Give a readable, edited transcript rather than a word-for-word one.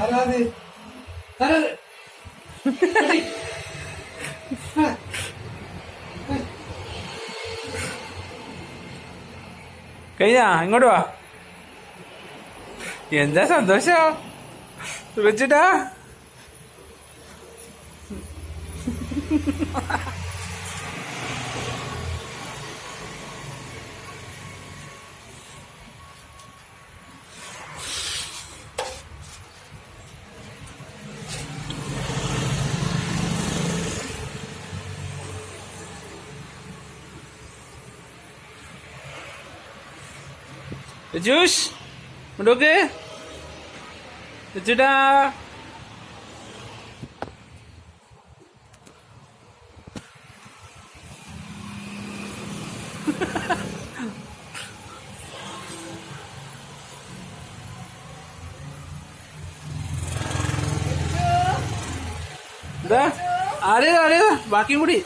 ആരാത് കഴിഞ്ഞാ ഇങ്ങോട്ട് വാ. എന്താ സന്തോഷം വെച്ചിട്ടാ. രജൂഷ് ഇങ്ങോട്ടോക്ക് വെച്ചിട്ടാ. എന്താ ആരേതാ ബാക്കിയും കൂടി